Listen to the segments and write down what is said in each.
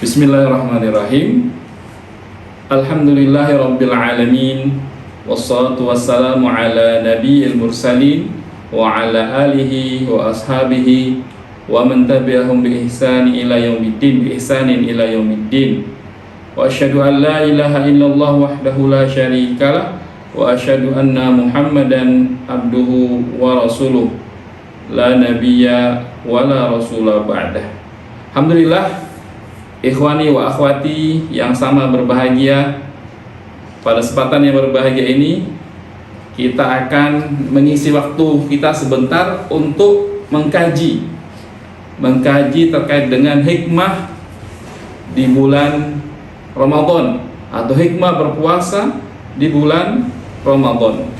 Bismillahirrahmanirrahim. Alhamdulillahirabbil alamin. Wassalatu wassalamu ala nabiyil mursalin wa ala alihi wa ashabihi wa man tabi'ahum bi ihsani ila yaumiddin bi ihsanin ila yaumiddin. Wa asyhadu an la ilaha illallah wahdahu la syarikalah wa asyhadu anna Muhammadan abduhu wa rasuluh la nabiyya wa la rasula ba'dah. Alhamdulillah, ikhwani wa akhwati yang sama berbahagia, pada kesempatan yang berbahagia ini kita akan mengisi waktu kita sebentar untuk mengkaji terkait dengan hikmah di bulan Ramadan atau hikmah berpuasa di bulan Ramadan.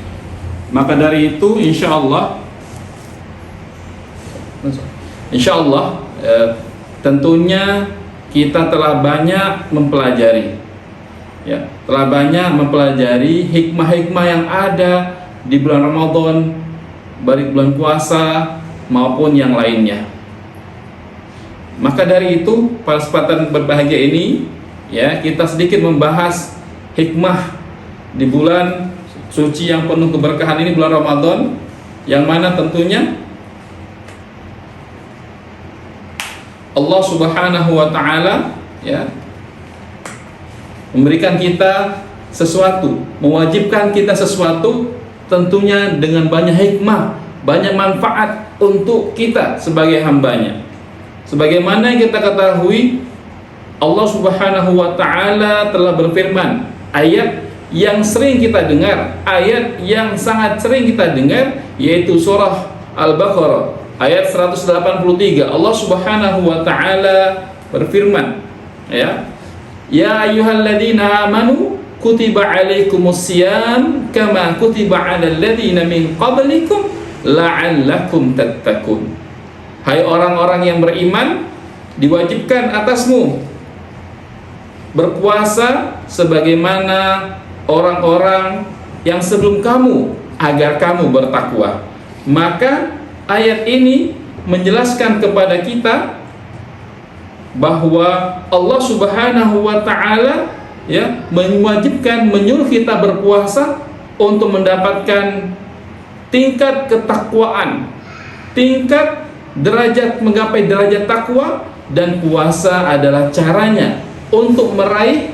Maka dari itu insya Allah tentunya kita telah banyak mempelajari, telah banyak mempelajari hikmah-hikmah yang ada di bulan Ramadan, baik bulan puasa maupun yang lainnya. Maka dari itu, pada kesempatan berbahagia ini, kita sedikit membahas hikmah di bulan suci yang penuh keberkahan ini, bulan Ramadan, yang mana tentunya Allah Subhanahu wa Ta'ala memberikan kita sesuatu, mewajibkan kita sesuatu, tentunya dengan banyak hikmah, banyak manfaat untuk kita sebagai hambanya. Sebagaimana yang kita ketahui, Allah Subhanahu wa Ta'ala telah berfirman, ayat yang sering kita dengar, ayat yang sangat sering kita dengar, yaitu surah Al-Baqarah ayat 183. Allah Subhanahu wa Ta'ala berfirman, ya ayyuhalladzina amanu kutiba alaikumusiyam kama kutiba alal ladzina min qablikum la'allakum tattaqun. Hai orang-orang yang beriman, diwajibkan atasmu berpuasa sebagaimana orang-orang yang sebelum kamu, agar kamu bertakwa. Maka ayat ini menjelaskan kepada kita bahwa Allah Subhanahu wa Ta'ala mewajibkan, menyuruh kita berpuasa untuk mendapatkan tingkat ketakwaan, tingkat derajat, menggapai derajat takwa, dan puasa adalah caranya untuk meraih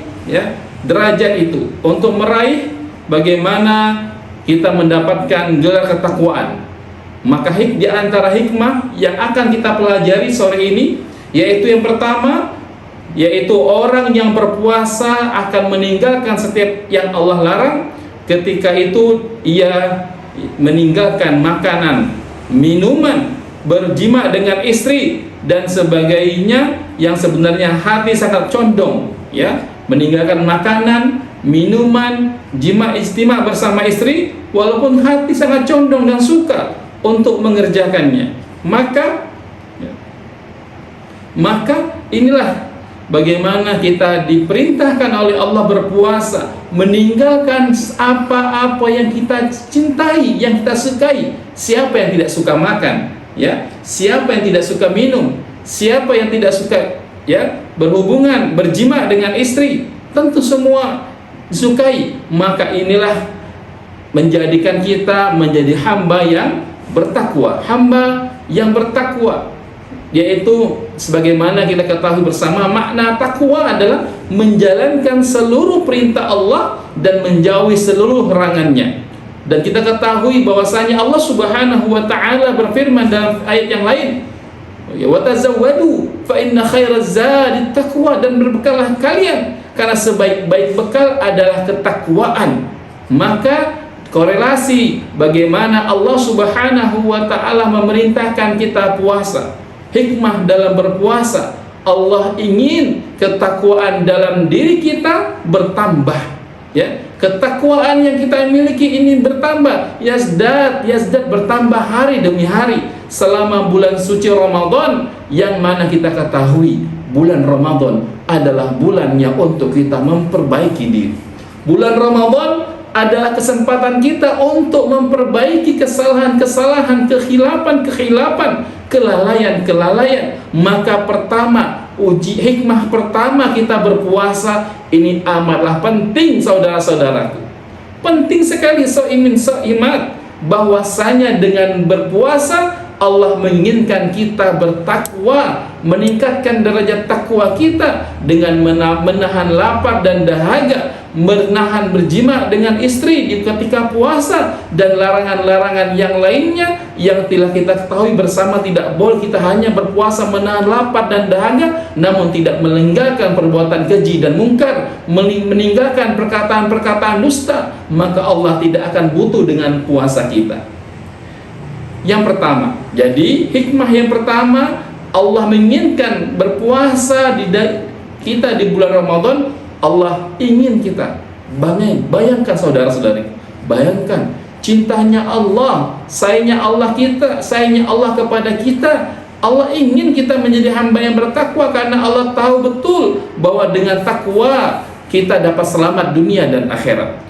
derajat itu, untuk meraih bagaimana kita mendapatkan gelar ketakwaan. Maka di antara hikmah yang akan kita pelajari sore ini, yaitu yang pertama, yaitu orang yang berpuasa akan meninggalkan setiap yang Allah larang. Ketika itu ia meninggalkan makanan, minuman, berjima dengan istri dan sebagainya yang sebenarnya hati sangat condong, meninggalkan makanan, minuman, jima istimah bersama istri, walaupun hati sangat condong dan suka untuk mengerjakannya. Maka inilah bagaimana kita diperintahkan oleh Allah berpuasa, meninggalkan apa-apa yang kita cintai, yang kita sukai. Siapa yang tidak suka makan, siapa yang tidak suka minum, siapa yang tidak suka berhubungan, berjima dengan istri, tentu semua disukai. Maka inilah menjadikan kita menjadi hamba yang bertakwa, hamba yang bertakwa, yaitu sebagaimana kita ketahui bersama, makna takwa adalah menjalankan seluruh perintah Allah dan menjauhi seluruh larangannya. Dan kita ketahui bahwasanya Allah Subhanahu wa Ta'ala berfirman dalam ayat yang lain, wa tazawwadu fa inna khairaz zadi taqwa, dan berbekallah kalian karena sebaik-baik bekal adalah ketakwaan. Maka korelasi bagaimana Allah Subhanahu wa Ta'ala memerintahkan kita puasa, hikmah dalam berpuasa, Allah ingin ketakwaan dalam diri kita bertambah, ketakwaan yang kita miliki ini bertambah, yazdad bertambah hari demi hari selama bulan suci Ramadan, yang mana kita ketahui bulan Ramadan adalah bulannya untuk kita memperbaiki diri. Bulan Ramadan adalah kesempatan kita untuk memperbaiki kesalahan-kesalahan, kekhilafan-kekhilafan, kelalaian-kelalaian. Maka pertama hikmah pertama kita berpuasa ini amatlah penting, saudara-saudaraku. Penting sekali soimin soimat, bahwasanya dengan berpuasa Allah menginginkan kita bertakwa, meningkatkan derajat takwa kita dengan menahan lapar dan dahaga, menahan berjima dengan istri di ketika puasa, dan larangan-larangan yang lainnya yang telah kita ketahui bersama. Tidak boleh kita hanya berpuasa menahan lapar dan dahaga, namun tidak meninggalkan perbuatan keji dan mungkar, meninggalkan perkataan-perkataan dusta, maka Allah tidak akan butuh dengan puasa kita. Yang pertama, jadi hikmah yang pertama, Allah menginginkan berpuasa kita di bulan Ramadan. Allah ingin kita bayangkan saudara-saudari, bayangkan cintanya Allah, sayangnya Allah kepada kita. Allah ingin kita menjadi hamba yang bertakwa karena Allah tahu betul bahwa dengan takwa kita dapat selamat dunia dan akhirat.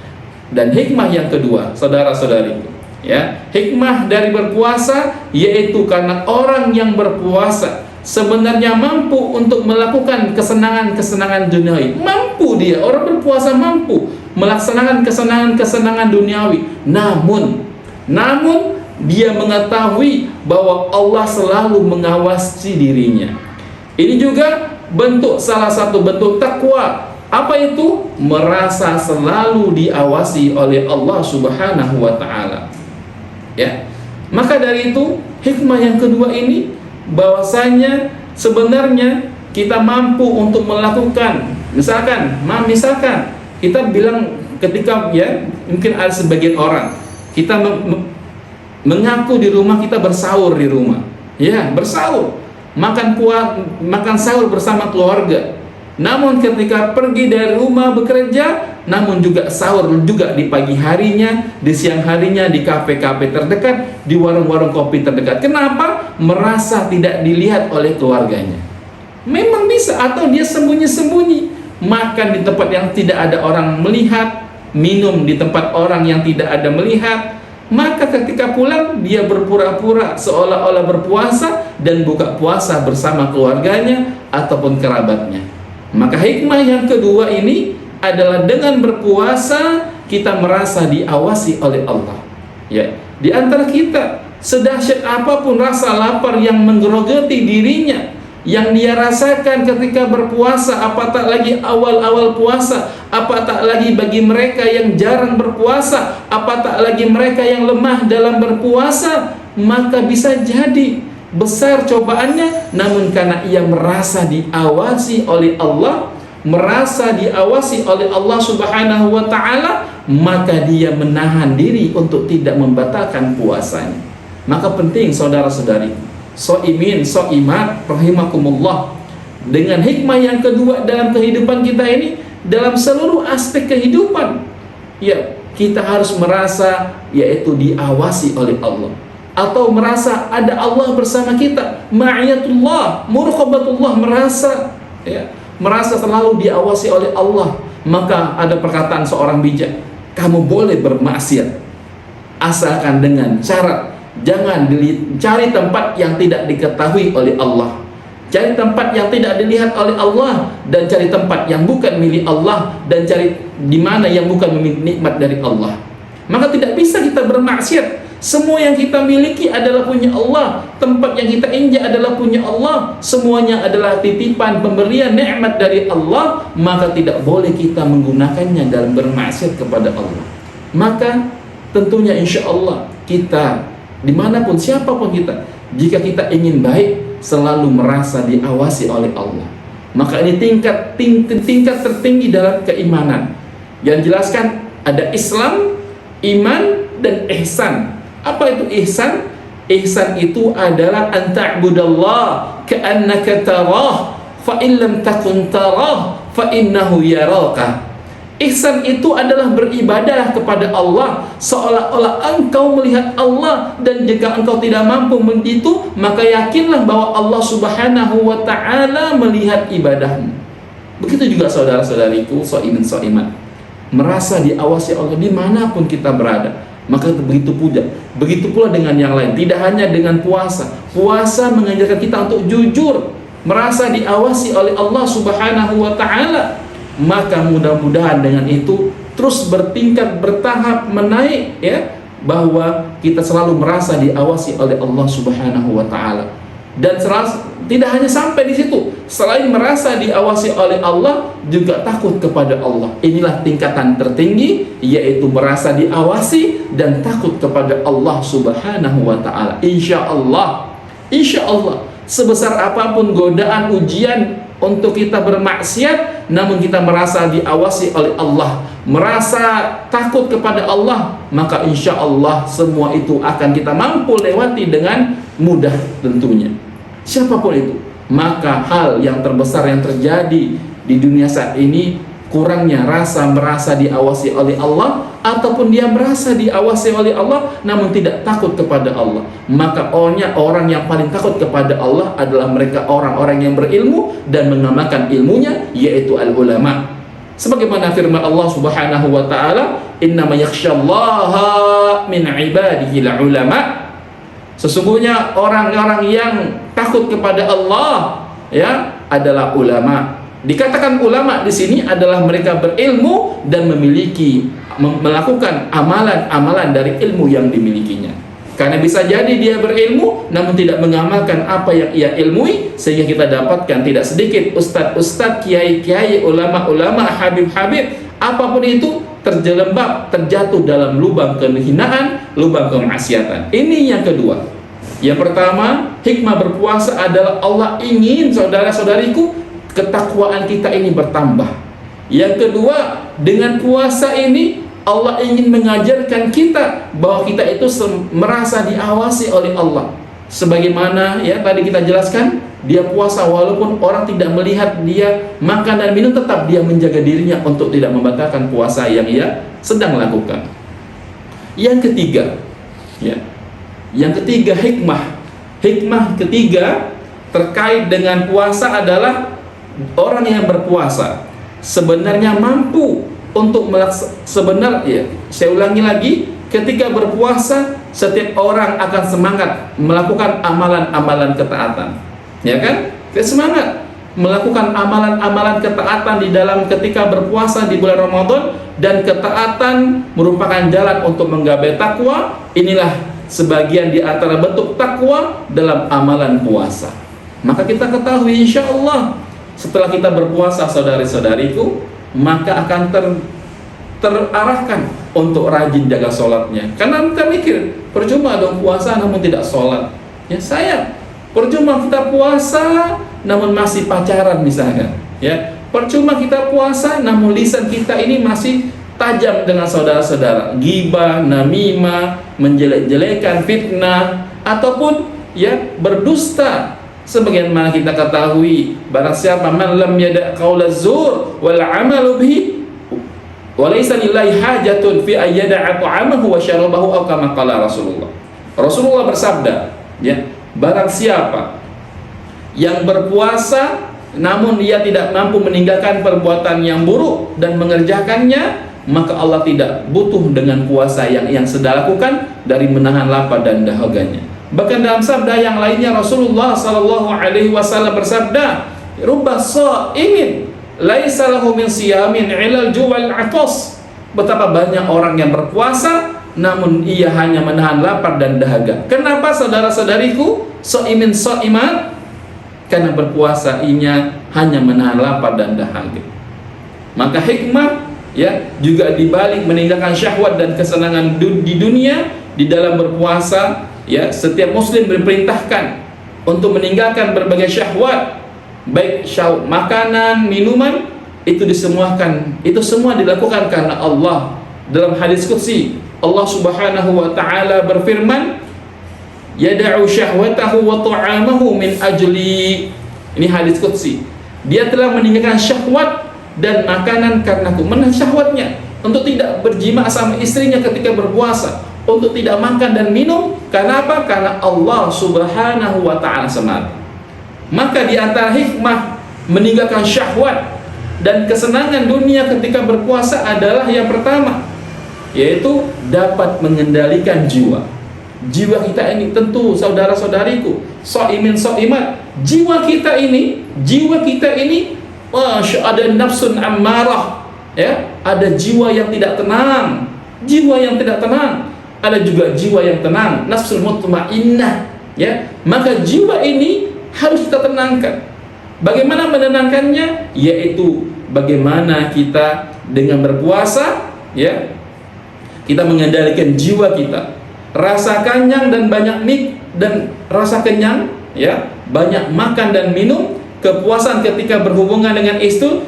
Dan hikmah yang kedua, saudara-saudariku, ya, hikmah dari berpuasa yaitu karena orang yang berpuasa sebenarnya mampu untuk melakukan kesenangan-kesenangan duniawi. Mampu dia, orang berpuasa mampu melaksanakan kesenangan-kesenangan duniawi. Namun dia mengetahui bahwa Allah selalu mengawasi dirinya. Ini juga salah satu bentuk takwa. Apa itu? Merasa selalu diawasi oleh Allah Subhanahu wa ta'ala. Ya. Maka dari itu, hikmah yang kedua ini bahwasanya sebenarnya kita mampu untuk melakukan, misalkan kita bilang ketika, ya, mungkin ada sebagian orang kita mengaku di rumah kita bersahur di rumah, ya, bersahur, makan sahur bersama keluarga. Namun ketika pergi dari rumah bekerja, namun juga sahur juga di pagi harinya, di siang harinya, di kafe-kafe terdekat, di warung-warung kopi terdekat. Kenapa? Merasa tidak dilihat oleh keluarganya. Memang bisa, atau dia sembunyi-sembunyi, makan di tempat yang tidak ada orang melihat, minum di tempat orang yang tidak ada melihat. Maka ketika pulang, dia berpura-pura seolah-olah berpuasa dan buka puasa bersama keluarganya ataupun kerabatnya. Maka hikmah yang kedua ini adalah dengan berpuasa kita merasa diawasi oleh Allah. Ya, di antara kita sedahsyat apapun rasa lapar yang menggerogoti dirinya, yang dia rasakan ketika berpuasa, apa tak lagi awal-awal puasa, apa tak lagi bagi mereka yang jarang berpuasa, apa tak lagi mereka yang lemah dalam berpuasa, maka bisa jadi besar cobaannya, namun karena ia merasa diawasi oleh Allah, merasa diawasi oleh Allah Subhanahu wa ta'ala, maka dia menahan diri untuk tidak membatalkan puasanya. Maka penting saudara-saudari, so'imin, so'imat, rahimakumullah, dengan hikmah yang kedua dalam kehidupan kita ini, dalam seluruh aspek kehidupan, ya, kita harus merasa yaitu diawasi oleh Allah, atau merasa ada Allah bersama kita, ma'iyatullah, muraqabatullah, merasa selalu diawasi oleh Allah. Maka ada perkataan seorang bijak, kamu boleh bermaksiat asalkan dengan syarat jangan cari tempat yang tidak diketahui oleh Allah, cari tempat yang tidak dilihat oleh Allah, dan cari tempat yang bukan milik Allah, dan cari di mana yang bukan nikmat dari Allah. Maka tidak bisa kita bermaksiat. Semua yang kita miliki adalah punya Allah, tempat yang kita injak adalah punya Allah, semuanya adalah titipan pemberian nikmat dari Allah. Maka tidak boleh kita menggunakannya dalam bermaksiat kepada Allah. Maka tentunya insya Allah kita, dimanapun siapapun kita, jika kita ingin baik, selalu merasa diawasi oleh Allah. Maka ini tingkat tertinggi dalam keimanan. Yang jelaskan ada Islam, iman, dan ihsan. Apa itu ihsan? Ihsan itu adalah an ta'budallah ka'annaka tarah fa in lam takun tarah fa innahu yaraka. Ihsan itu adalah beribadah kepada Allah seolah-olah engkau melihat Allah, dan jika engkau tidak mampu itu, maka yakinlah bahwa Allah Subhanahu wa ta'ala melihat ibadahmu. Begitu juga saudara-saudariku, so'imin so'iman, merasa diawasi Allah dimanapun kita berada. Maka begitu pula dengan yang lain. Tidak hanya dengan puasa. Puasa mengajarkan kita untuk jujur. merasa diawasi oleh Allah Subhanahu wa taala, maka mudah-mudahan dengan itu terus bertingkat, bertahap, menaik, ya, bahwa kita selalu merasa diawasi oleh Allah Subhanahu wa taala. Dan tidak hanya sampai di situ, selain merasa diawasi oleh Allah, juga takut kepada Allah. Inilah tingkatan tertinggi, yaitu merasa diawasi dan takut kepada Allah Subhanahu wa taala. Insya Allah, sebesar apapun godaan ujian untuk kita bermaksiat, namun kita merasa diawasi oleh Allah, merasa takut kepada Allah, maka insya Allah semua itu akan kita mampu lewati dengan mudah tentunya. Siapapun itu, maka hal yang terbesar yang terjadi di dunia saat ini, kurangnya merasa diawasi oleh Allah, ataupun dia merasa diawasi oleh Allah namun tidak takut kepada Allah. Maka orang yang paling takut kepada Allah adalah mereka orang-orang yang berilmu dan mengamalkan ilmunya, yaitu al-ulama. Sebagaimana firman Allah Subhanahu wa taala, "Innama yakhsyallaha min ibadihi al-ulama." Sesungguhnya orang-orang yang takut kepada Allah, ya, adalah ulama. Dikatakan ulama di sini adalah mereka berilmu dan melakukan amalan-amalan dari ilmu yang dimilikinya. Karena bisa jadi dia berilmu namun tidak mengamalkan apa yang ia ilmui, sehingga kita dapatkan tidak sedikit ustadz-ustadz, kiai-kiai, ulama-ulama, habib-habib, apapun itu terjatuh dalam lubang kehinaan, lubang kemaksiatan. Ini yang kedua. Yang pertama, hikmah berpuasa adalah Allah ingin, saudara-saudariku, ketakwaan kita ini bertambah. Yang kedua, dengan puasa ini Allah ingin mengajarkan kita bahwa kita itu merasa diawasi oleh Allah. Sebagaimana ya tadi kita jelaskan, dia puasa walaupun orang tidak melihat dia makan dan minum, tetap dia menjaga dirinya untuk tidak membatalkan puasa yang ia sedang lakukan. Yang ketiga, ya, yang ketiga, hikmah ketiga terkait dengan puasa adalah orang yang berpuasa sebenarnya mampu untuk sebenarnya, saya ulangi lagi, ketika berpuasa setiap orang akan semangat melakukan amalan-amalan ketaatan, ya kan? Semangat melakukan amalan-amalan ketaatan di dalam ketika berpuasa di bulan Ramadan, dan ketaatan merupakan jalan untuk menggapai takwa. Inilah sebagian di antara bentuk takwa dalam amalan puasa. Maka kita ketahui insya Allah setelah kita berpuasa, saudari-saudariku, maka akan terarahkan untuk rajin jaga sholatnya. Karena kita mikir, percuma dong puasa namun tidak sholat. Ya sayang, percuma kita puasa namun masih pacaran misalnya. Ya, percuma kita puasa namun lisan kita ini masih tajam dengan saudara-saudara, ghibah, namimah, menjelek-jelekan, fitnah, ataupun ya berdusta. Sebagaimana kita ketahui, barang siapa man lam yada' qaula zur wal 'amalu bihi wa laysa lillahi hajatun fi ayyada'a ta'amahu wa syarabahu, aw kama qala Rasulullah. Rasulullah bersabda, ya, barang siapa yang berpuasa namun dia tidak mampu meninggalkan perbuatan yang buruk dan mengerjakannya, maka Allah tidak butuh dengan puasa yang sedang lakukan dari menahan lapar dan dahaganya. Bahkan dalam sabda yang lainnya Rasulullah sallallahu alaihi wasallam bersabda, "Rubba sha'imin laisa lahu min siyamin ilal ju'al 'atas." Betapa banyak orang yang berpuasa namun ia hanya menahan lapar dan dahaga. Kenapa saudara-saudariku? Sha'imin sha'iman, karena berpuasa inya hanya menahan lapar dan dahaga. Maka hikmah ya juga dibalik meninggalkan syahwat dan kesenangan di dunia di dalam berpuasa. Ya, setiap muslim diperintahkan untuk meninggalkan berbagai syahwat, baik syahwat makanan, minuman, itu disemuakan. Itu semua dilakukan karena Allah. Dalam hadis qudsi, Allah Subhanahu wa taala berfirman, "Yada'u syahwatahu wa ta'amahu min ajli." Ini hadis qudsi. Dia telah meninggalkan syahwat dan makanan karena menahan syahwatnya, untuk tidak berjima sama istrinya ketika berpuasa, untuk tidak makan dan minum. Karena apa? Karena Allah Subhanahu wa ta'ala semata. Maka di antara hikmah meninggalkan syahwat dan kesenangan dunia ketika berpuasa adalah yang pertama, yaitu dapat mengendalikan jiwa. Jiwa kita ini tentu saudara-saudariku, soimin soimat, jiwa kita ini ada nafsun ammarah, ya, ada jiwa yang tidak tenang, ada juga jiwa yang tenang, nafsul mutmainnah, ya. Maka jiwa ini harus kita tenangkan. Bagaimana menenangkannya? Yaitu bagaimana kita dengan berpuasa, ya, kita mengendalikan jiwa kita, rasa kenyang dan rasa kenyang, ya, banyak makan dan minum, kepuasan ketika berhubungan dengan istri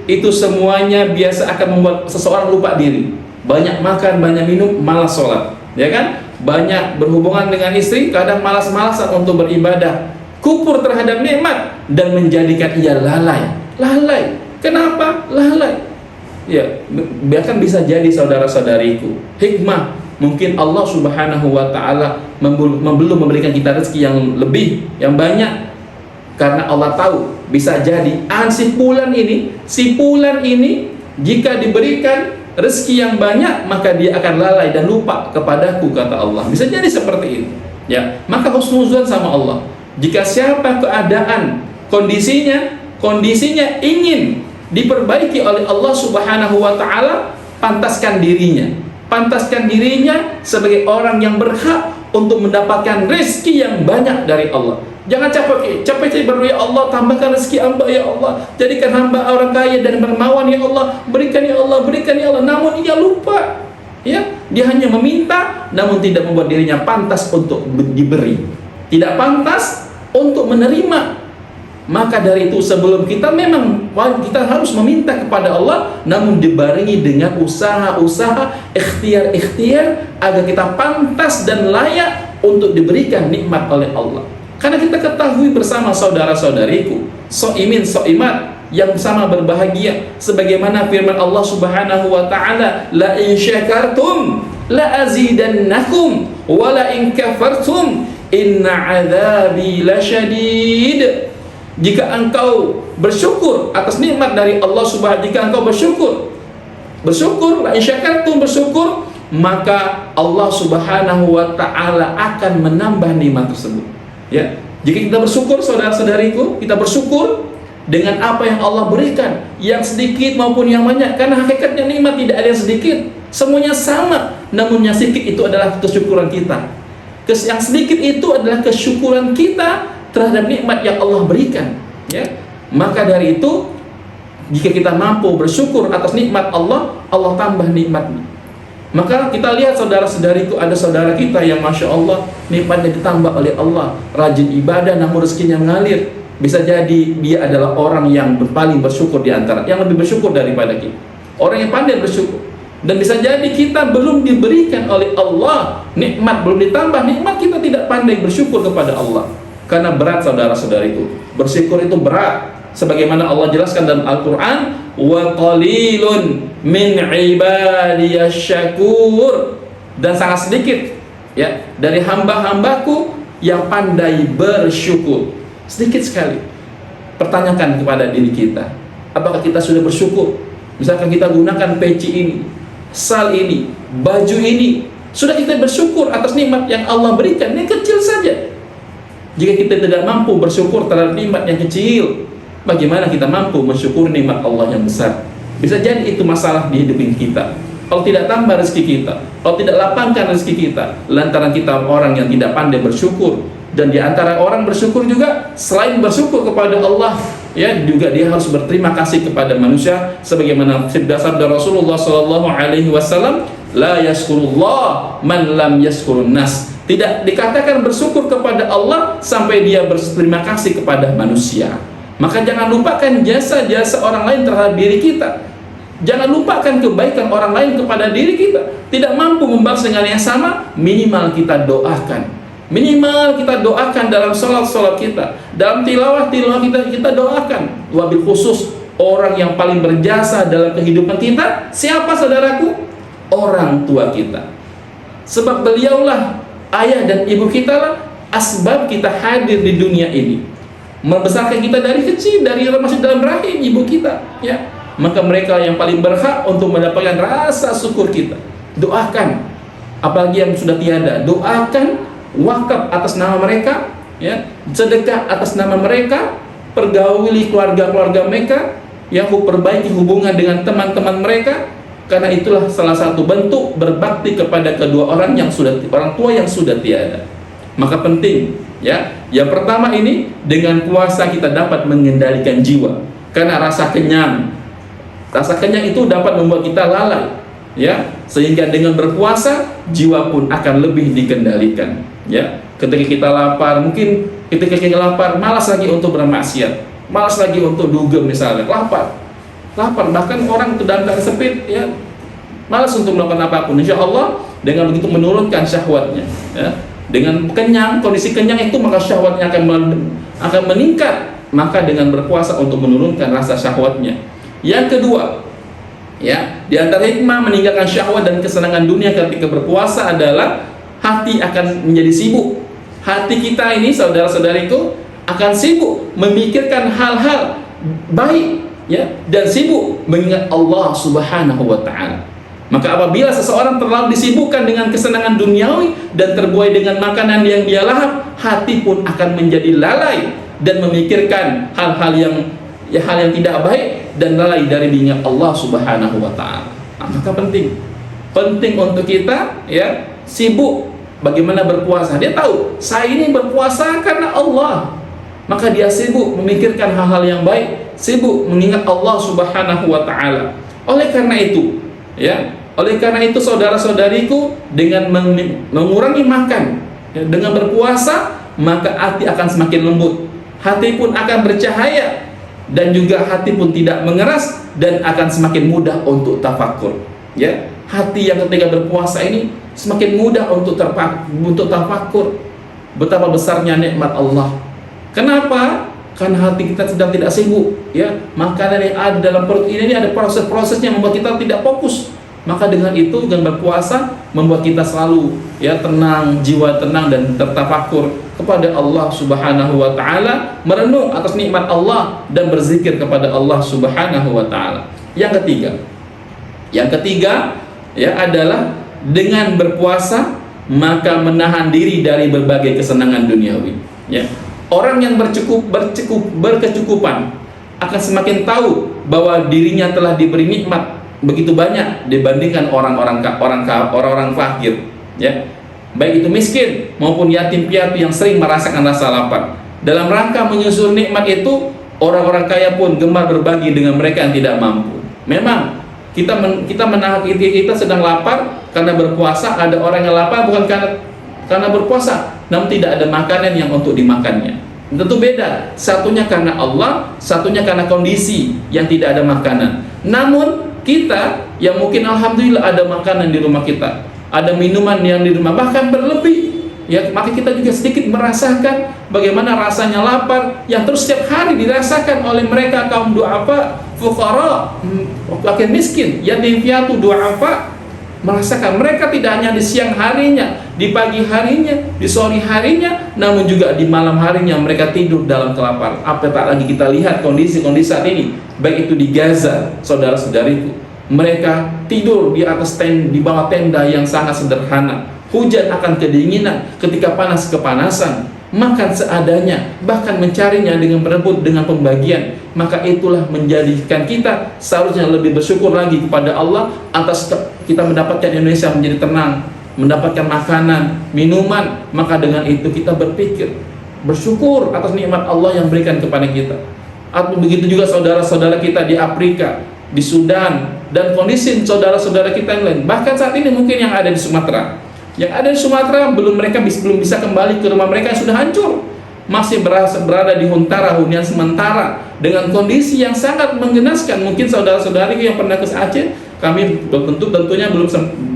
itu semuanya biasa akan membuat seseorang lupa diri. Banyak makan, banyak minum, malas sholat, ya kan? Banyak berhubungan dengan istri, kadang malas-malasan untuk beribadah, kufur terhadap nikmat, dan menjadikan ia lalai. Kenapa lalai? Ya, bahkan bisa jadi saudara-saudariku, hikmah, mungkin Allah Subhanahu wa Ta'ala belum memberikan kita rezeki yang lebih, yang banyak, karena Allah tahu bisa jadi si fulan ini jika diberikan rezeki yang banyak maka dia akan lalai dan lupa kepadaku, kata Allah. Bisa jadi seperti itu, ya. Maka husnuzan sama Allah. Jika siapa keadaan kondisinya ingin diperbaiki oleh Allah Subhanahu wa Ta'ala, pantaskan dirinya sebagai orang yang berhak untuk mendapatkan rezeki yang banyak dari Allah. Jangan capek berdoa, ya Allah, tambahkan rezeki hamba, ya Allah, jadikan hamba orang kaya dan dermawan, ya Allah, berikan ya Allah. Namun ia lupa, ya, dia hanya meminta namun tidak membuat dirinya pantas untuk diberi, tidak pantas untuk menerima. Maka dari itu sebelum kita harus meminta kepada Allah, namun dibarengi dengan usaha-usaha, ikhtiar agar kita pantas dan layak untuk diberikan nikmat oleh Allah. Karena kita ketahui bersama saudara-saudariku, soimin soimat yang sama berbahagia, sebagaimana firman Allah Subhanahu wa Ta'ala, la in syakartum la azidannakum wa la in kafartum inna adzabi lasyadid. Jika engkau bersyukur atas nikmat dari Allah Subhanahu, jika engkau bersyukur, la in syakartum, bersyukur, maka Allah Subhanahu wa Ta'ala akan menambah nikmat tersebut. Ya, jika kita bersyukur, saudara-saudariku, kita bersyukur dengan apa yang Allah berikan, yang sedikit maupun yang banyak, karena hakikatnya nikmat tidak ada yang sedikit, semuanya sama. Namun yang sedikit itu adalah kesyukuran kita. Yang sedikit itu adalah kesyukuran kita terhadap nikmat yang Allah berikan. Ya, maka dari itu, jika kita mampu bersyukur atas nikmat Allah, Allah tambah nikmatnya. Maka kita lihat saudara-saudariku, ada saudara kita yang Masya Allah nikmatnya ditambah oleh Allah, rajin ibadah namun rezekinya mengalir. Bisa jadi dia adalah orang yang paling bersyukur di antara, yang lebih bersyukur daripada kita, orang yang pandai bersyukur. Dan bisa jadi kita belum diberikan oleh Allah nikmat, belum ditambah nikmat, kita tidak pandai bersyukur kepada Allah. Karena berat saudara-saudariku, bersyukur itu berat. Sebagaimana Allah jelaskan dalam Al-Quran, wa qalilun min ibadiyasy syakur, dan sangat sedikit, ya, dari hamba-hambaku yang pandai bersyukur. Sedikit sekali. Pertanyakan kepada diri kita, apakah kita sudah bersyukur? Misalkan kita gunakan peci ini, sal ini, baju ini, sudah kita bersyukur atas nikmat yang Allah berikan? Ini kecil saja. Jika kita tidak mampu bersyukur terhadap nikmat yang kecil, bagaimana kita mampu mensyukur nikmat Allah yang besar? Bisa jadi itu masalah di hidup kita. Kalau tidak tambah rezeki kita, kalau tidak lapangkan rezeki kita, lantaran kita orang yang tidak pandai bersyukur. Dan di antara orang bersyukur juga, selain bersyukur kepada Allah, ya, juga dia harus berterima kasih kepada manusia, sebagaimana sabda Rasulullah SAW, la yaskurullah man lam yaskurun nas. Tidak dikatakan bersyukur kepada Allah sampai dia berterima kasih kepada manusia. Maka jangan lupakan jasa-jasa orang lain terhadap diri kita. Jangan lupakan kebaikan orang lain kepada diri kita. Tidak mampu membalas dengan yang sama, minimal kita doakan. Minimal kita doakan dalam sholat kita, dalam tilawah kita doakan. Wabil khusus orang yang paling berjasa dalam kehidupan kita, siapa saudaraku? Orang tua kita. Sebab beliaulah, ayah dan ibu kita lah asbab kita hadir di dunia ini, membesarkan kita dari kecil, dari masih dalam rahim ibu kita, ya. Maka mereka yang paling berhak untuk mendapatkan rasa syukur kita. Doakan apalagi yang sudah tiada. Doakan, wakaf atas nama mereka, ya, sedekah atas nama mereka, pergauli keluarga-keluarga mereka, yang perbaiki hubungan dengan teman-teman mereka, karena itulah salah satu bentuk berbakti kepada kedua orang tua yang sudah tiada. Maka penting, ya, yang pertama ini, dengan puasa kita dapat mengendalikan jiwa, karena rasa kenyang itu dapat membuat kita lalai, ya, sehingga dengan berpuasa jiwa pun akan lebih dikendalikan, ya. Ketika kita lapar, mungkin ketika kita lapar malas lagi untuk bermaksiat, malas lagi untuk dugem misalnya, lapar, bahkan orang itu dalam sempit, ya, malas untuk melakukan apapun. Insya Allah dengan begitu menurunkan syahwatnya, ya. Dengan kenyang, kondisi kenyang itu, maka syahwatnya akan meningkat. Maka dengan berpuasa untuk menurunkan rasa syahwatnya. Yang kedua, ya, di antara hikmah meninggalkan syahwat dan kesenangan dunia ketika berpuasa adalah hati akan menjadi sibuk. Hati kita ini, saudara-saudariku, akan sibuk memikirkan hal-hal baik, ya, dan sibuk mengingat Allah Subhanahu wa Ta'ala. Maka apabila seseorang terlalu disibukkan dengan kesenangan duniawi dan terbuai dengan makanan yang dia lahap, hati pun akan menjadi lalai dan memikirkan hal yang tidak baik dan lalai dari mengingat Allah Subhanahu wa Ta'ala. Maka penting untuk kita, ya, sibuk bagaimana berpuasa. Dia tahu saya ini berpuasa karena Allah, maka dia sibuk memikirkan hal-hal yang baik, sibuk mengingat Allah Subhanahu wa Ta'ala. Oleh karena itu saudara-saudariku, dengan mengurangi makan, ya, dengan berpuasa, maka hati akan semakin lembut, hati pun akan bercahaya, dan juga hati pun tidak mengeras, dan akan semakin mudah untuk tafakur, ya. Hati yang ketika berpuasa ini semakin mudah untuk tafakur betapa besarnya nikmat Allah. Kenapa? Karena hati kita sedang tidak sibuk, ya. Makanan yang ada dalam perut ini ada proses-prosesnya membuat kita tidak fokus. Maka dengan itu, dengan berpuasa membuat kita selalu, ya, tenang, jiwa tenang dan tertafakur kepada Allah Subhanahu wa Ta'ala, merenung atas nikmat Allah dan berzikir kepada Allah Subhanahu wa Ta'ala. Yang ketiga, ya, adalah dengan berpuasa maka menahan diri dari berbagai kesenangan duniawi, ya. Orang yang berkecukupan akan semakin tahu bahwa dirinya telah diberi nikmat begitu banyak dibandingkan orang-orang fakir, ya, baik itu miskin maupun yatim piatu yang sering merasakan rasa lapar. Dalam rangka menyusul nikmat itu, orang-orang kaya pun gemar berbagi dengan mereka yang tidak mampu. Memang kita sedang lapar karena berpuasa. Ada orang yang lapar bukan karena berpuasa, namun tidak ada makanan yang untuk dimakannya. Tentu beda, satunya karena Allah, satunya karena kondisi yang tidak ada makanan. Namun kita yang mungkin alhamdulillah ada makanan di rumah kita, ada minuman yang di rumah bahkan berlebih, ya, maka kita juga sedikit merasakan bagaimana rasanya lapar yang terus setiap hari dirasakan oleh mereka kaum du'afa, fuqara, fakir miskin, yatim piatu, du'afa. Merasakan mereka tidak hanya di siang harinya, di pagi harinya, di sore harinya, namun juga di malam harinya mereka tidur dalam kelaparan. Apa tak lagi kita lihat kondisi-kondisi saat ini, baik itu di Gaza, saudara-saudariku, mereka tidur di bawah tenda yang sangat sederhana. Hujan akan kedinginan, ketika panas kepanasan, makan seadanya, bahkan mencarinya dengan berebut dengan pembagian. Maka itulah menjadikan kita seharusnya lebih bersyukur lagi kepada Allah atas kita mendapatkan Indonesia menjadi tenang, mendapatkan makanan, minuman. Maka dengan itu kita bersyukur atas nikmat Allah yang berikan kepada kita. Atau begitu juga saudara-saudara kita di Afrika, di Sudan, dan kondisi saudara-saudara kita yang lain. Bahkan saat ini mungkin yang ada di Sumatera, belum bisa kembali ke rumah mereka yang sudah hancur, masih berada di hunian sementara dengan kondisi yang sangat menggenaskan. Mungkin saudara-saudari yang pernah ke Aceh, kami tentunya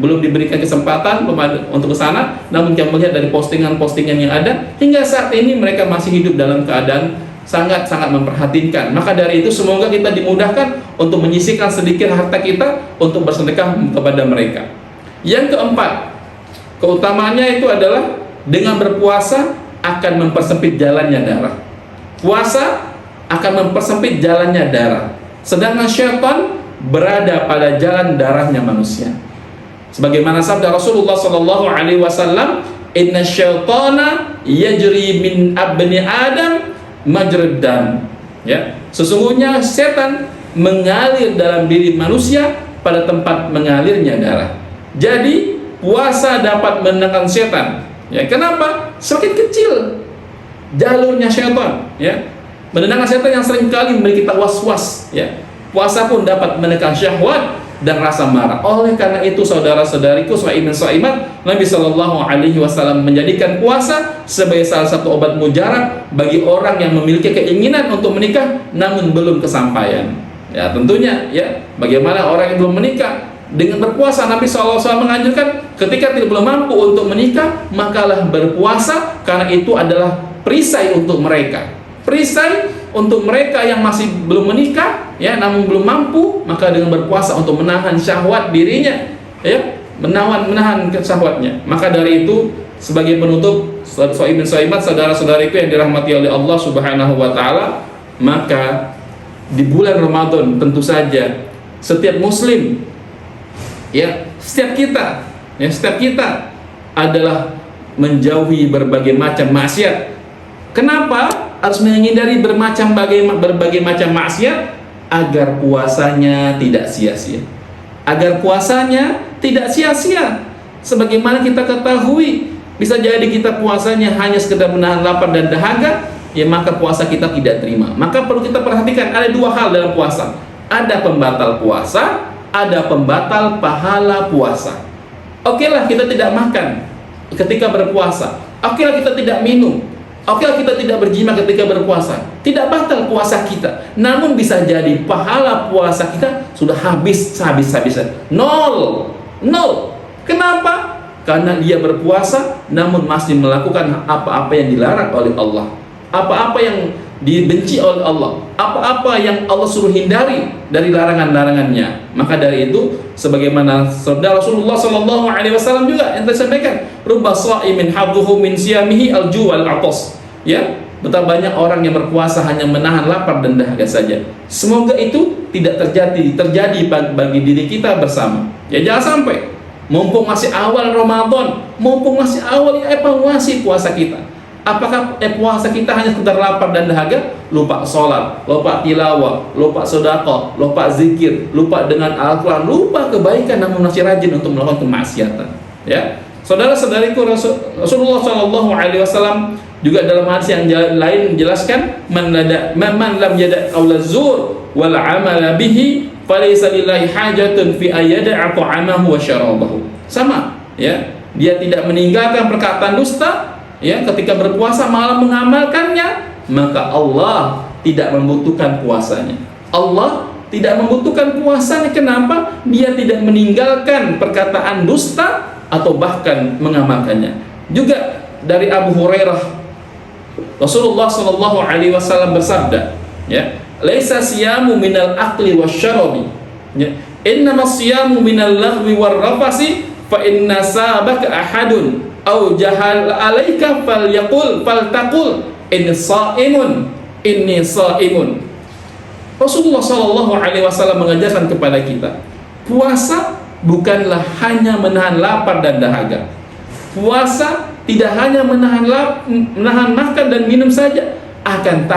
belum diberikan kesempatan untuk ke sana, namun kami melihat dari postingan-postingan yang ada, hingga saat ini mereka masih hidup dalam keadaan sangat-sangat memprihatinkan. Maka dari itu semoga kita dimudahkan untuk menyisihkan sedikit harta kita untuk bersedekah kepada mereka. Yang keempat, keutamaannya itu adalah dengan berpuasa akan mempersempit jalannya darah. Puasa akan mempersempit jalannya darah, sedangkan syaitan berada pada jalan darahnya manusia. Sebagaimana sabda Rasulullah sallallahu alaihi wasallam, "Inna syaitana yajri min abni Adam majrad dam." Ya, sesungguhnya setan mengalir dalam diri manusia pada tempat mengalirnya darah. Jadi puasa dapat menenangkan setan. Ya, kenapa? Semakin kecil jalurnya setan, ya. Menenangkan setan yang seringkali memberi kita was-was, ya. Puasa pun dapat menekan syahwat dan rasa marah. Oleh karena itu, saudara-saudariku, shaimin shaimat, Nabi Shallallahu Alaihi Wasallam menjadikan puasa sebagai salah satu obat mujarab bagi orang yang memiliki keinginan untuk menikah namun belum kesampaian. Ya, tentunya, ya, bagaimana orang yang belum menikah dengan berpuasa. Nabi SAW menganjurkan ketika belum mampu untuk menikah, makalah berpuasa, karena itu adalah perisai untuk mereka. Perisai untuk mereka yang masih belum menikah, ya, namun belum mampu, maka dengan berpuasa untuk menahan syahwat dirinya, ya, menahan syahwatnya. Maka dari itu, sebagai penutup, shaimin shaimat, saudara-saudariku yang dirahmati oleh Allah Subhanahu wa taala, maka di bulan Ramadan tentu saja setiap muslim, ya, setiap kita adalah menjauhi berbagai macam maksiat. Kenapa harus menghindari berbagai macam maksiat? Agar puasanya tidak sia-sia. Sebagaimana kita ketahui, bisa jadi kita puasanya hanya sekedar menahan lapar dan dahaga, ya, maka puasa kita tidak terima. Maka perlu kita perhatikan, ada dua hal dalam puasa. Ada pembatal puasa, ada pembatal pahala puasa. Okelah kita tidak makan ketika berpuasa, okelah kita tidak minum, okelah kita tidak berjima ketika berpuasa, tidak batal puasa kita. Namun bisa jadi pahala puasa kita sudah habis-habisan. Nol. Kenapa? Karena dia berpuasa namun masih melakukan apa-apa yang dilarang oleh Allah, apa-apa yang dibenci oleh Allah, apa-apa yang Allah suruh hindari dari larangan-larangannya. Maka dari itu, sebagaimana sabda Rasulullah sallallahu alaihi wasallam juga yang disampaikan, rubba shaimin hadduhu min siyamihi al-ju' wal 'atas. Ya, betapa banyak orang yang berpuasa hanya menahan lapar dan dahaga saja. Semoga itu tidak terjadi bagi diri kita bersama. Ya, jangan sampai mumpung masih awal Ramadan, mumpung masih awal, evaluasi puasa kita. Apakah puasa kita hanya sekedar lapar dan dahaga, lupa sholat, lupa tilawah, lupa sedekah, lupa zikir, lupa dengan Al-Quran, lupa kebaikan, namun masih rajin untuk melakukan kemaksiatan. Ya, saudara-saudariku, Rasulullah Shallallahu Alaihi Wasallam juga dalam hadis yang lain menjelaskan, man lam yada' qaula zur wal amala bihi falaysa lillahi hajatun fi ayyada'a ta'amahu wa syarabahu. Sama, ya, dia tidak meninggalkan perkataan dusta, ya, ketika berpuasa malah mengamalkannya, maka Allah tidak membutuhkan puasanya. Allah tidak membutuhkan puasanya. Kenapa? Dia tidak meninggalkan perkataan dusta atau bahkan mengamalkannya. Juga dari Abu Hurairah, Rasulullah sallallahu alaihi wasallam bersabda, ya, laisa siyamu minal akli wasyarabi, ya, innama siyamu minal lahwi warrafasi, fa inna sabaka ahadun au jahal alaika faltaqul inni shaimun. Rasulullah sallallahu alaihi wasallam mengajarkan kepada kita, puasa bukanlah hanya menahan lapar dan dahaga. Puasa tidak hanya menahan makan dan minum saja, akan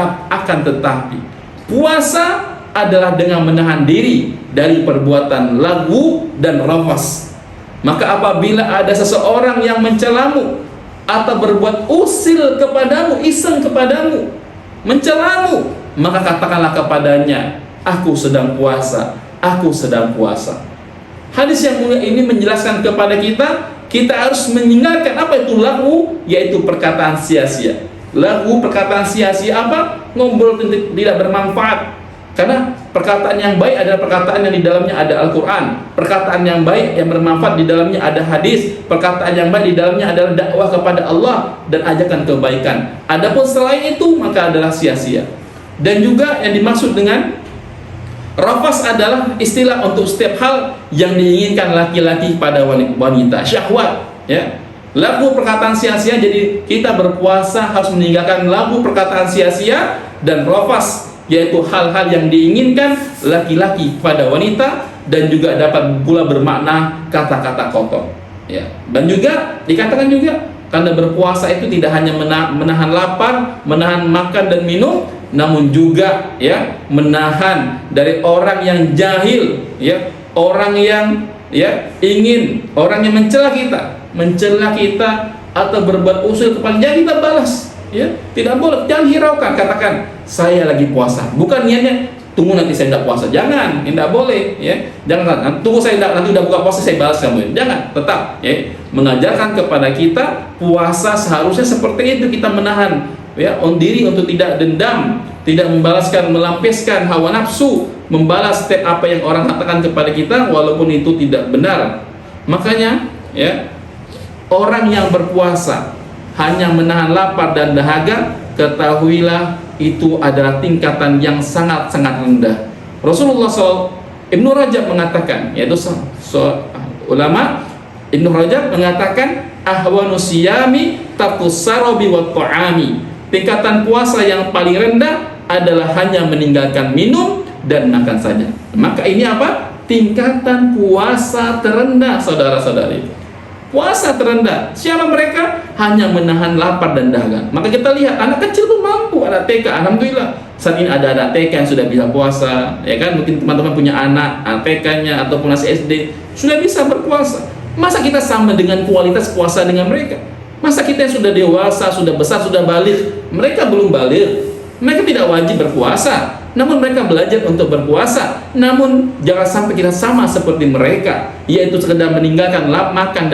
tetapi puasa adalah dengan menahan diri dari perbuatan lagwu dan rafas. Maka apabila ada seseorang yang mencelamu atau berbuat usil kepadamu, iseng kepadamu, mencelamu, maka katakanlah kepadanya, aku sedang puasa, aku sedang puasa. Hadis yang mulia ini menjelaskan kepada kita harus meninggalkan apa itu lagwu, yaitu perkataan sia-sia. Lagwu, perkataan sia-sia apa? Ngobrol tidak bermanfaat. Karena perkataan yang baik adalah perkataan yang di dalamnya ada Al-Quran. Perkataan yang baik yang bermanfaat di dalamnya ada hadis. Perkataan yang baik di dalamnya adalah dakwah kepada Allah dan ajakan kebaikan. Adapun selain itu maka adalah sia-sia. Dan juga yang dimaksud dengan rafas adalah istilah untuk setiap hal yang diinginkan laki-laki pada wanita, syahwat, ya. Lagu perkataan sia-sia, jadi kita berpuasa harus meninggalkan lagu perkataan sia-sia dan rafas, yaitu hal-hal yang diinginkan laki-laki pada wanita, dan juga dapat pula bermakna kata-kata kotor. Ya. Dan juga dikatakan juga karena berpuasa itu tidak hanya menahan lapar, menahan makan dan minum, namun juga ya menahan dari orang yang jahil, ya, orang yang orang yang mencela kita atau berbuat usil kepada, jadi kita balas, ya, tidak boleh, jangan hiraukan, katakan saya lagi puasa, bukan niatnya tunggu nanti saya tidak puasa, jangan, tidak boleh, ya, jangan tunggu saya nanti udah buka puasa saya balas kamu, jangan, tetap, ya, mengajarkan kepada kita puasa seharusnya seperti itu, kita menahan, ya, diri untuk tidak dendam, tidak membalaskan, melampiaskan hawa nafsu, membalas setiap apa yang orang katakan kepada kita walaupun itu tidak benar. Makanya, ya, orang yang berpuasa hanya menahan lapar dan dahaga, ketahuilah itu adalah tingkatan yang sangat-sangat rendah. Rasulullah SAW, Ibnu Rajab mengatakan, yaitu ulama Ibnu Rajab mengatakan, ahwanu siyami tarkus sarabi wa ta'ami. Tingkatan puasa yang paling rendah adalah hanya meninggalkan minum dan makan saja. Maka ini apa? Tingkatan puasa terendah, saudara-saudari. Puasa terendah. Siapa mereka? Hanya menahan lapar dan dahaga. Maka kita lihat anak kecil pun mampu, anak TK, alhamdulillah. Saat ini ada anak TK yang sudah bisa puasa, ya kan? Mungkin teman-teman punya anak TK-nya ataupun masih SD sudah bisa berpuasa. Masa kita sama dengan kualitas puasa dengan mereka? Masa kita yang sudah dewasa, sudah besar, sudah balik, mereka belum balik. Mereka tidak wajib berpuasa, namun mereka belajar untuk berpuasa. Namun jangan sampai kita sama seperti mereka, yaitu sekedar meninggalkan makan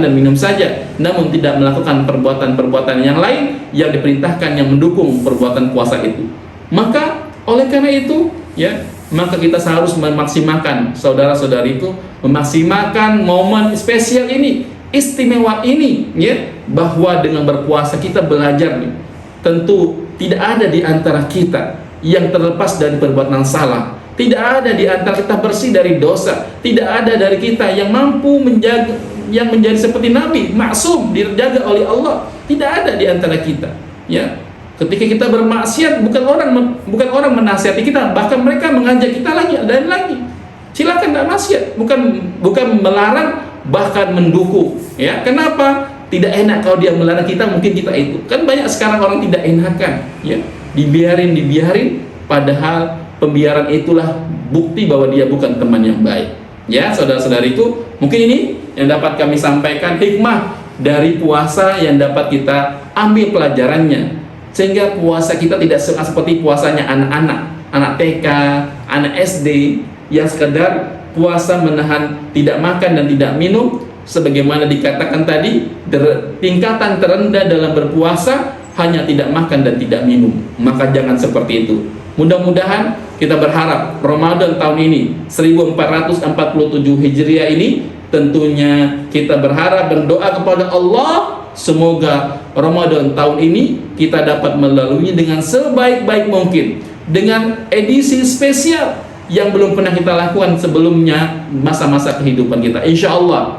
dan minum saja, namun tidak melakukan perbuatan-perbuatan yang lain yang diperintahkan yang mendukung perbuatan puasa itu. Maka oleh karena itu, ya, maka kita harus memaksimalkan, saudara-saudariku, memaksimalkan momen spesial ini, istimewa ini, ya, bahwa dengan berpuasa kita belajar nih. Tentu tidak ada di antara kita yang terlepas dari perbuatan salah. Tidak ada di antara kita bersih dari dosa. Tidak ada dari kita yang mampu menjaga, yang menjadi seperti Nabi, maksum, dijaga oleh Allah. Tidak ada di antara kita. Ya, ketika kita bermaksiat, bukan orang menasihati kita, bahkan mereka mengajak kita lagi dan lagi. Silakan tidak maksiat, bukan melarang, bahkan mendukung. Ya, kenapa? Tidak enak kalau dia melarang kita, mungkin kita itu. Kan banyak sekarang orang tidak enakan, ya. Dibiarin, padahal pembiaran itulah bukti bahwa dia bukan teman yang baik. Ya, saudara-saudariku, mungkin ini yang dapat kami sampaikan, hikmah dari puasa yang dapat kita ambil pelajarannya. Sehingga puasa kita tidak seperti puasanya anak TK, anak SD yang sekedar puasa menahan tidak makan dan tidak minum. Sebagaimana dikatakan tadi, tingkatan terendah dalam berpuasa hanya tidak makan dan tidak minum. Maka jangan seperti itu. Mudah-mudahan kita berharap Ramadan tahun ini 1447 Hijriah ini, tentunya kita berharap berdoa kepada Allah, semoga Ramadan tahun ini kita dapat melaluinya dengan sebaik-baik mungkin, dengan edisi spesial yang belum pernah kita lakukan sebelumnya masa-masa kehidupan kita. Insya Allah.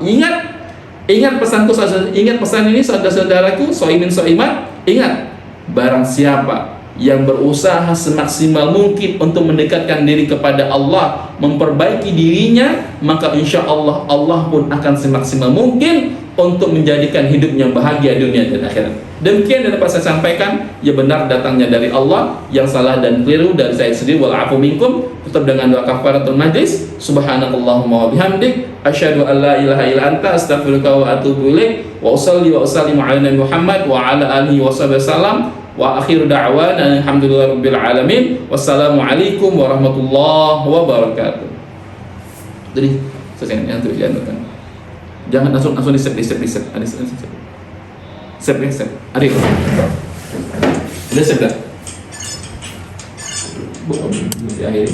Ingat pesanku, ingat pesan ini, saudara-saudaraku, soimin soimat. Ingat, barang siapa yang berusaha semaksimal mungkin untuk mendekatkan diri kepada Allah, memperbaiki dirinya, maka insya Allah Allah pun akan semaksimal mungkin untuk menjadikan hidupnya bahagia dunia dan akhirat. Demikian yang dapat saya sampaikan. Ya, benar datangnya dari Allah, yang salah dan keliru dari saya sendiri. Wal afu minkum. Tutup dengan doa kafaratul majlis. Subhanakallahumma wa bihamdik, asyhadu an la ilaha illa anta, astaghfiruka wa atubu ilaik. Wa usalli wa usallimu ala Nabi Muhammad wa ala alihi wa sahbihi wasallam. Wa akhiru da'wana alhamdulillahirabbil alamin. Wassalamualaikum warahmatullahi wabarakatuh. Jadi selesai untuk jangan. Jangan langsung di set. Ada set. Ada. Udah set dah. Bukan di akhir.